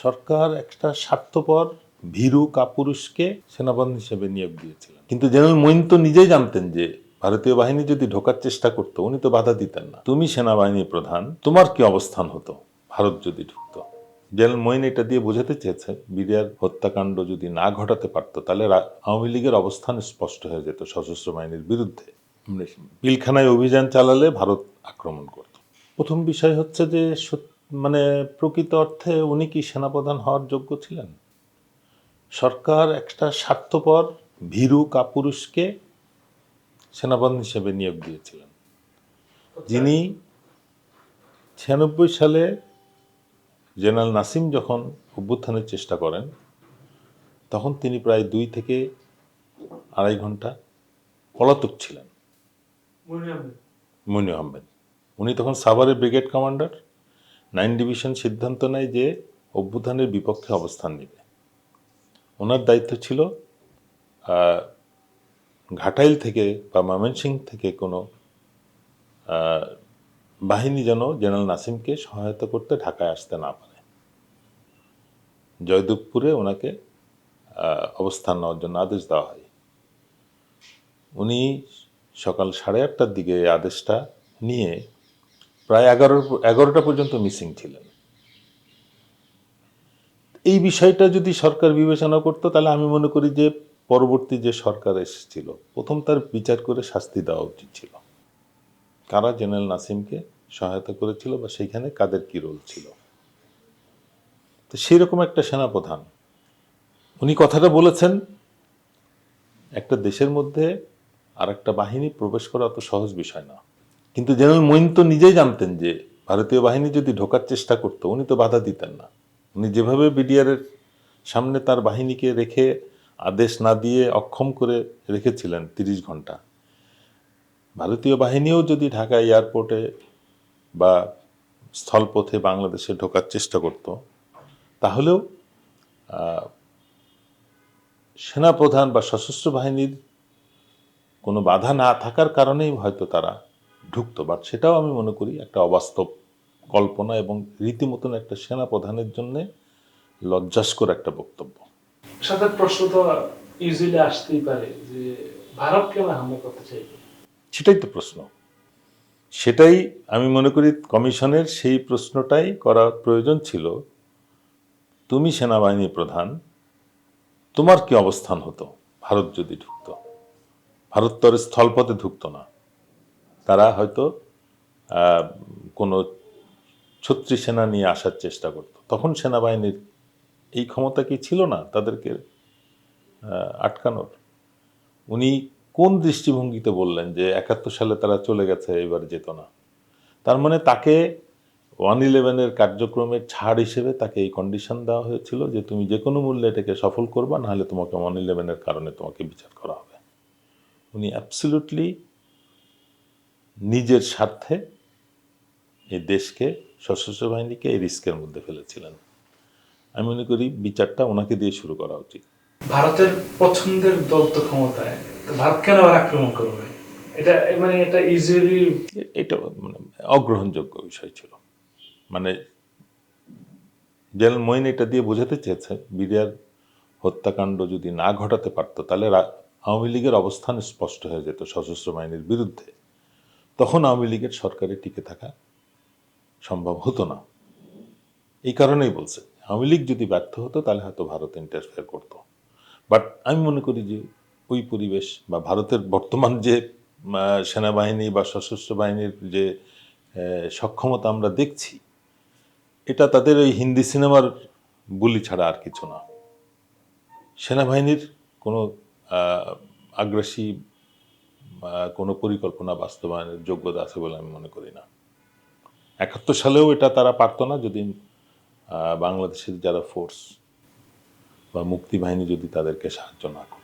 সরকার একটা স্বার্থপর ভীরু কাপুরুষকে সেনাপ্রধান হিসেবে নিয়োগ দিয়েছিলেন। কিন্তু জেনারেল মঈন তো নিজেই জানতেন যে ভারতীয় বাহিনী যদি ঢোকার চেষ্টা করতো উনি তো বাধা দিতেন না। তুমি সেনাবাহিনী প্রধান, তোমার কি অবস্থান হতো ভারত যদি ঢুকতো? জেনারেল মঈন এটা দিয়ে বোঝাতে চেয়েছে বিডিআর হত্যাকাণ্ড যদি না ঘটাতে পারতো তাহলে আওয়ামী লীগের অবস্থান স্পষ্ট হয়ে যেত সশস্ত্র বাহিনীর বিরুদ্ধে। পিলখানায় অভিযান চালালে ভারত আক্রমণ করত। প্রথম বিষয় হচ্ছে যে মানে প্রকৃত অর্থে উনি কি সেনাপ্রধান হওয়ার যোগ্য ছিলেন? সরকার একটা স্বার্থপর ভীরু কাপুরুষকে সেনাপ্রধান হিসেবে নিয়োগ দিয়েছিলেন, যিনি 96 সালে জেনারেল নাসিম যখন অভ্যুত্থানের চেষ্টা করেন তখন তিনি প্রায় 2 থেকে আড়াই ঘন্টা পলাতক ছিলেন। মইনু আহমেদ উনি তখন সাভারের ব্রিগেড কমান্ডার। 9 ডিভিশন সিদ্ধান্ত নেয় যে অভ্যুত্থানের বিপক্ষে অবস্থান নেবে। ওনার দায়িত্ব ছিল ঘাটাইল থেকে বা ময়মনসিংহ থেকে কোনো বাহিনী যেন জেনারেল নাসিমকে সহায়তা করতে ঢাকায় আসতে না পারে। জয়দেবপুরে ওনাকে অবস্থান নেওয়ার জন্য আদেশ দেওয়া হয়। উনি সকাল 8:30টার দিকে এই আদেশটা নিয়ে প্রায় 11টা পর্যন্ত মিসিং ছিলেন। এই বিষয়টা যদি সরকার বিবেচনা করতো তাহলে আমি মনে করি যে পরবর্তী যে সরকার এসেছিল প্রথম তার বিচার করে শাস্তি দেওয়া উচিত ছিল। কারা জেনারেল নাসিমকে সহায়তা করেছিল বা সেইখানে কাদের কি রোল ছিল। তো সেইরকম একটা সেনাপ্রধান উনি কথাটা বলেছেন, একটা দেশের মধ্যে আর একটা বাহিনী প্রবেশ করা অত সহজ বিষয় না। কিন্তু জেনারেল মঈন তো নিজেই জানতেন যে ভারতীয় বাহিনী যদি ঢোকার চেষ্টা করতো উনি তো বাধা দিতেন না। উনি যেভাবে বিডিআরের সামনে তার বাহিনীকে রেখে আদেশ না দিয়ে অক্ষম করে রেখেছিলেন 30 ঘন্টা, ভারতীয় বাহিনীও যদি ঢাকা এয়ারপোর্টে বা স্থলপথে বাংলাদেশে ঢোকার চেষ্টা করত তাহলেও সেনাপ্রধান বা সশস্ত্র বাহিনীর কোনো বাধা না থাকার কারণেই হয়তো তারা ঢুকতো। বাট সেটাও আমি মনে করি একটা অবাস্তব কল্পনা এবং রীতিমতন একটা সেনাপ্রধানের জন্য লজ্জাস্কর একটা বক্তব্য। সাথে প্রশ্ন তো ইউজুয়ালি আসতেই পারে যে ভারত কেন হামলা করতে চাইবে? সেটাই তো প্রশ্ন। সেটাই আমি মনে করি কমিশনের সেই প্রশ্নটাই করা প্রয়োজন ছিল। তুমি সেনাবাহিনী প্রধান, তোমার কি অবস্থান হতো ভারত যদি ঢুকতো? ভারত তো আর স্থলপথে ঢুকতো না, তারা হয়তো কোনো ছত্রী সেনা নিয়ে আসার চেষ্টা করত। তখন সেনাবাহিনীর এই ক্ষমতা কি ছিল না তাদেরকে আটকানোর? উনি কোন দৃষ্টিভঙ্গিতে বললেন যে 71 সালে তারা চলে গেছে এবার যেত না? তার মানে তাকে 111-এর কার্যক্রমের ছাড় হিসেবে তাকে এই কন্ডিশন দেওয়া হয়েছিল যে তুমি যে কোনো মূল্যে এটাকে সফল করবা, নাহলে তোমাকে 111-এর কারণে তোমাকে বিচার করা হবে। উনি অ্যাবসলিউটলি নিজের স্বার্থে এই দেশকে, সশস্ত্র বাহিনীকে এই রিস্কের মধ্যে ফেলেছিলেন। আমি মনে করি বিচারটা ওনাকে দিয়ে শুরু করা উচিত। ভারতের পছন্দের দল তো ক্ষমতায়, তো ভারত কেন আবার আক্রমণ করবে? এটা ইউজুয়ালি এটা মানে অগ্রহণযোগ্য বিষয় ছিল। মানে জেনারেল মঈন এটা দিয়ে বোঝাতে চেয়েছে বিডিআর হত্যাকাণ্ড যদি না ঘটাতে পারতো তাহলে আওয়ামী লীগের অবস্থান স্পষ্ট হয়ে যেত সশস্ত্র বাহিনীর বিরুদ্ধে। তখন আওয়ামী লীগের সরকারে টিকে থাকা সম্ভব হতো না। এই কারণেই বলছে আওয়ামী লীগ যদি ব্যর্থ হতো তাহলে হয়তো ভারত ইন্টারফেয়ার করতো। বাট আমি মনে করি যে ওই পরিবেশ বা ভারতের বর্তমান যে সেনাবাহিনী বা সশস্ত্র বাহিনীর যে সক্ষমতা আমরা দেখছি, এটা তাদের ওই হিন্দি সিনেমার বুলি ছাড়া আর কিছু না। সেনাবাহিনীর কোনো আগ্রাসী কোনো পরিকল্পনা বাস্তবায়নের যোগ্যতা আছে বলে আমি মনে করি না। 71 সালেও এটা তারা পারতো না যদি বাংলাদেশের যারা ফোর্স বা মুক্তিবাহিনী যদি তাদেরকে সাহায্য না করে।